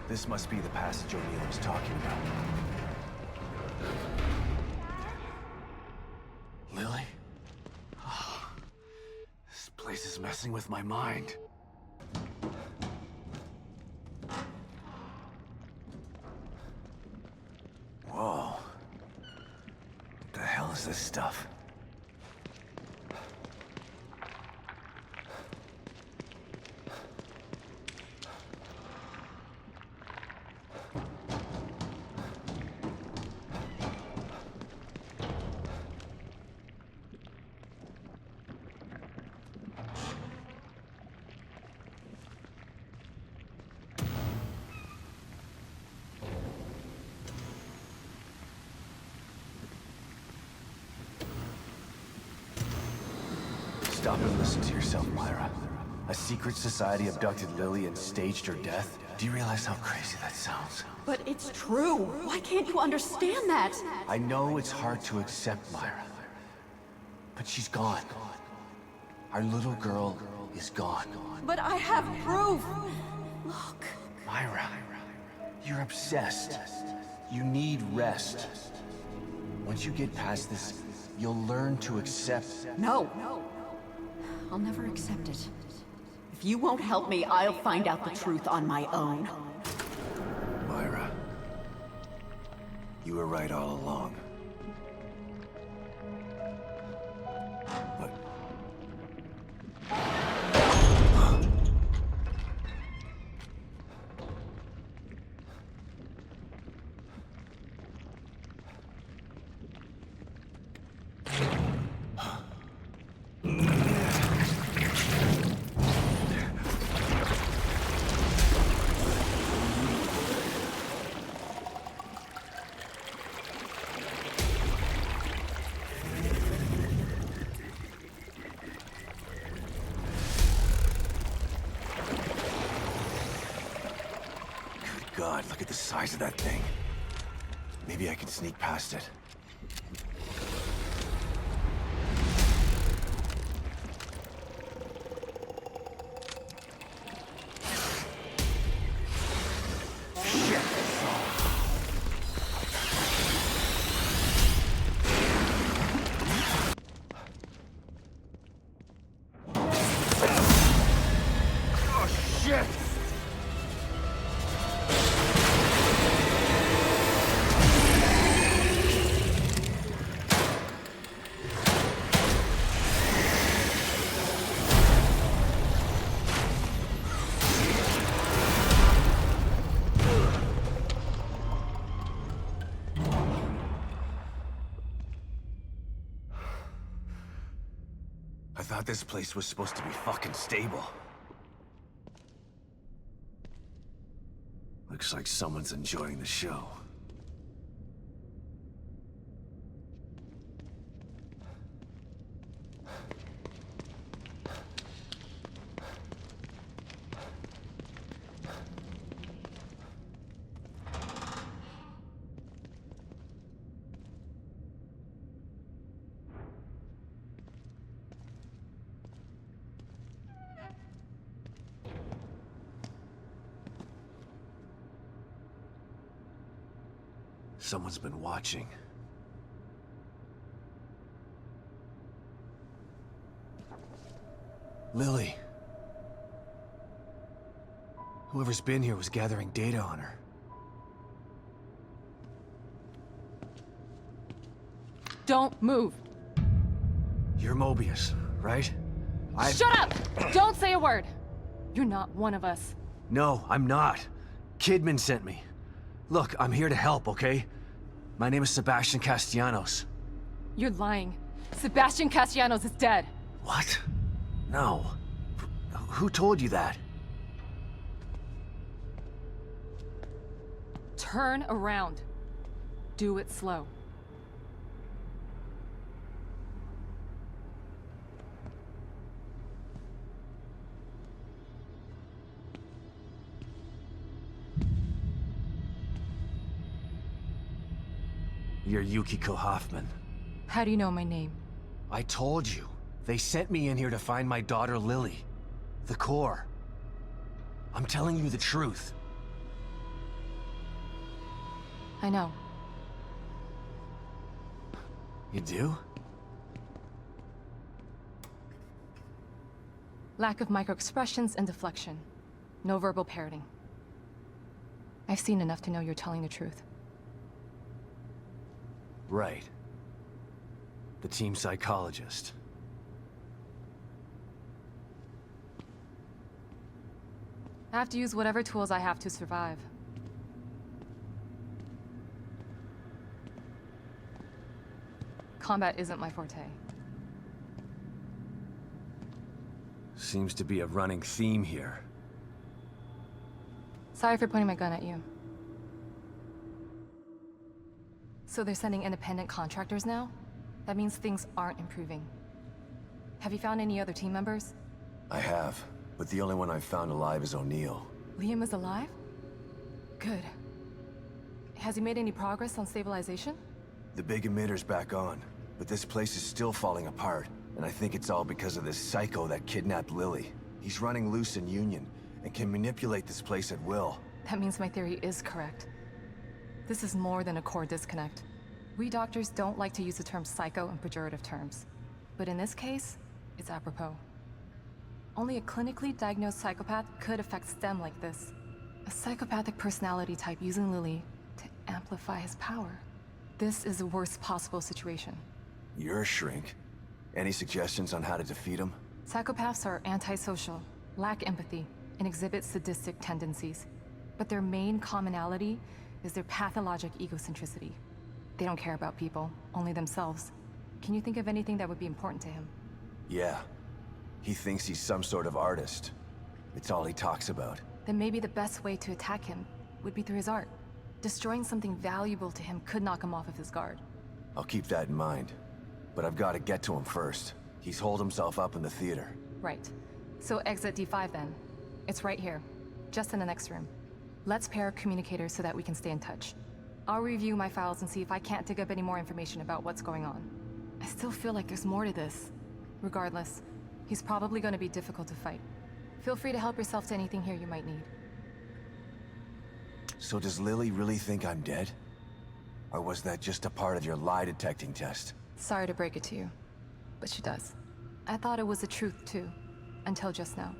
This must be the passage O'Neill was talking about. Lily? Oh, this place is messing with my mind. Whoa. What the hell is this stuff? Stop and listen to yourself, Myra. A secret society abducted Lily and staged her death? Do you realize how crazy that sounds? But it's true. Why can't you understand that? I know it's hard to accept, Myra. But she's gone. Our little girl is gone. But I have proof. Look. Myra, you're obsessed. You need rest. Once you get past this, you'll learn to accept... No. I'll never accept it. If you won't help me, I'll find out the truth on my own. Myra, you were right all along. But... God, look at the size of that thing. Maybe I can sneak past it. I thought this place was supposed to be fucking stable. Looks like someone's enjoying the show. Someone's been watching. Lily. Whoever's been here was gathering data on her. Don't move. You're Mobius, right? Shut up! Don't say a word. You're not one of us. No, I'm not. Kidman sent me. Look, I'm here to help, okay? My name is Sebastian Castellanos. You're lying. Sebastian Castellanos is dead. What? No. Who told you that? Turn around. Do it slow. You're Yukiko Hoffman. How do you know my name? I told you. They sent me in here to find my daughter Lily. The core. I'm telling you the truth. I know. You do? Lack of micro-expressions and deflection. No verbal parroting. I've seen enough to know you're telling the truth. Right. The team psychologist. I have to use whatever tools I have to survive. Combat isn't my forte. Seems to be a running theme here. Sorry for pointing my gun at you. So they're sending independent contractors now? That means things aren't improving. Have you found any other team members? I have, but the only one I've found alive is O'Neill. Liam is alive? Good. Has he made any progress on stabilization? The big emitter's back on, but this place is still falling apart, and I think it's all because of this psycho that kidnapped Lily. He's running loose in Union, and can manipulate this place at will. That means my theory is correct. This is more than a core disconnect. We doctors don't like to use the term psycho in pejorative terms. But in this case, it's apropos. Only a clinically diagnosed psychopath could affect STEM like this. A psychopathic personality type using Lily to amplify his power. This is the worst possible situation. You're a shrink. Any suggestions on how to defeat him? Psychopaths are antisocial, lack empathy, and exhibit sadistic tendencies. But their main commonality is their pathologic egocentricity. They don't care about people, only themselves. Can you think of anything that would be important to him? Yeah. He thinks he's some sort of artist. It's all he talks about. Then maybe the best way to attack him would be through his art. Destroying something valuable to him could knock him off of his guard. I'll keep that in mind. But I've got to get to him first. He's holed himself up in the theater. Right. So exit D5 then. It's right here, just in the next room. Let's pair communicators so that we can stay in touch. I'll review my files and see if I can't dig up any more information about what's going on. I still feel like there's more to this. Regardless, he's probably going to be difficult to fight. Feel free to help yourself to anything here you might need. So does Lily really think I'm dead? Or was that just a part of your lie detecting test? Sorry to break it to you, but she does. I thought it was the truth too, until just now.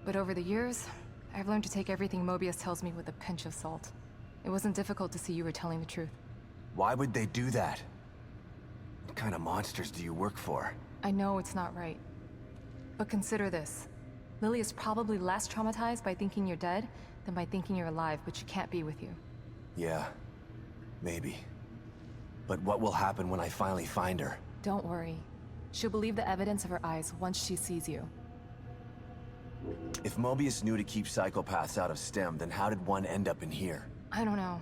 But over the years, I've learned to take everything Mobius tells me with a pinch of salt. It wasn't difficult to see you were telling the truth. Why would they do that? What kind of monsters do you work for? I know it's not right. But consider this. Lily is probably less traumatized by thinking you're dead than by thinking you're alive, but she can't be with you. Yeah, maybe. But what will happen when I finally find her? Don't worry. She'll believe the evidence of her eyes once she sees you. If Mobius knew to keep psychopaths out of STEM, then how did one end up in here? I don't know.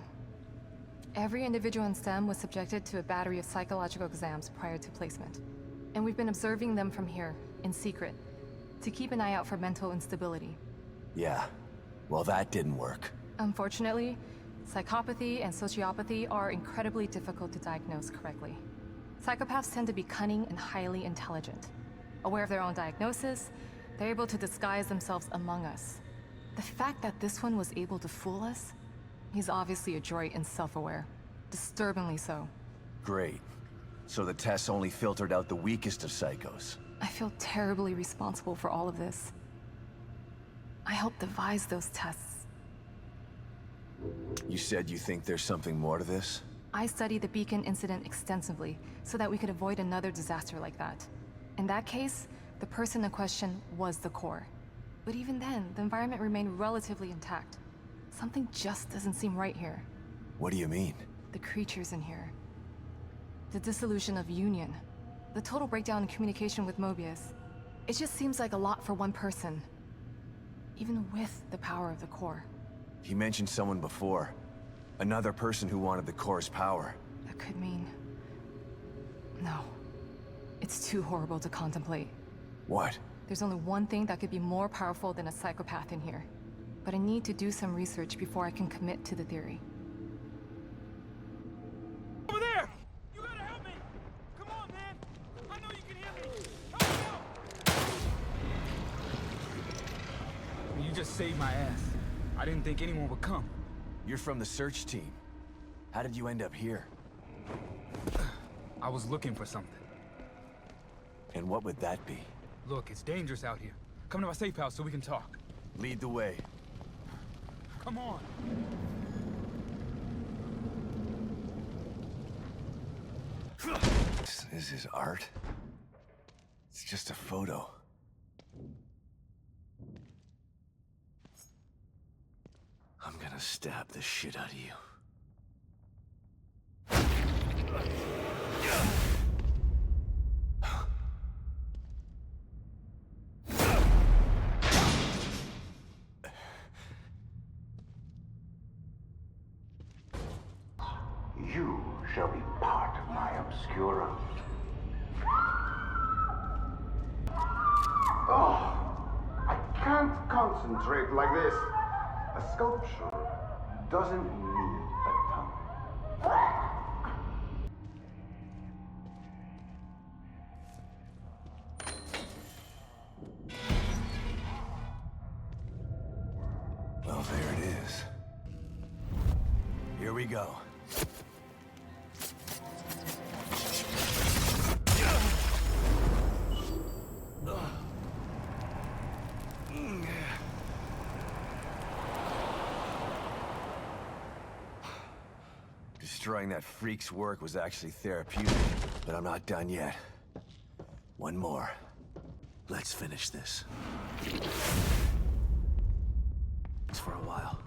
Every individual in STEM was subjected to a battery of psychological exams prior to placement. And we've been observing them from here, in secret, to keep an eye out for mental instability. Yeah, well that didn't work. Unfortunately, psychopathy and sociopathy are incredibly difficult to diagnose correctly. Psychopaths tend to be cunning and highly intelligent. Aware of their own diagnosis, they're able to disguise themselves among us. The fact that this one was able to fool us, he's obviously adroit and self-aware. Disturbingly so. Great. So the tests only filtered out the weakest of psychos. I feel terribly responsible for all of this. I helped devise those tests. You said you think there's something more to this? I studied the Beacon incident extensively so that we could avoid another disaster like that. In that case, the person in question was the core. But even then, the environment remained relatively intact. Something just doesn't seem right here. What do you mean? The creatures in here. The dissolution of Union. The total breakdown in communication with Mobius. It just seems like a lot for one person. Even with the power of the core. He mentioned someone before. Another person who wanted the core's power. That could mean... No. It's too horrible to contemplate. What? There's only one thing that could be more powerful than a psychopath in here. But I need to do some research before I can commit to the theory. Over there! You gotta help me! Come on, man! I know you can hear me! Help me out! You just saved my ass. I didn't think anyone would come. You're from the search team. How did you end up here? I was looking for something. And what would that be? Look, it's dangerous out here. Come to my safe house so we can talk. Lead the way. Come on. This is his art? It's just a photo. I'm gonna stab the shit out of you. You shall be part of my obscura. Oh, I can't concentrate like this. A sculpture doesn't need a tongue. Well, there it is. Here we go. Destroying that freak's work was actually therapeutic, but I'm not done yet. One more. Let's finish this. It's for a while.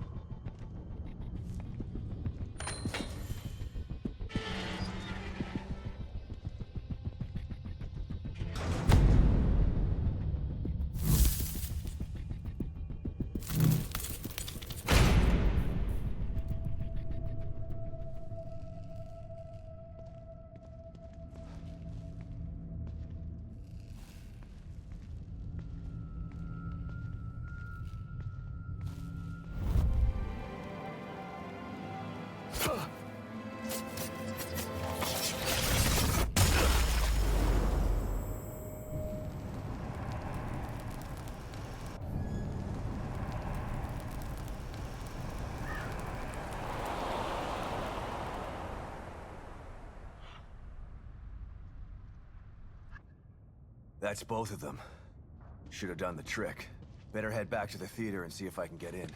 That's both of them. Should have done the trick. Better head back to the theater and see if I can get in.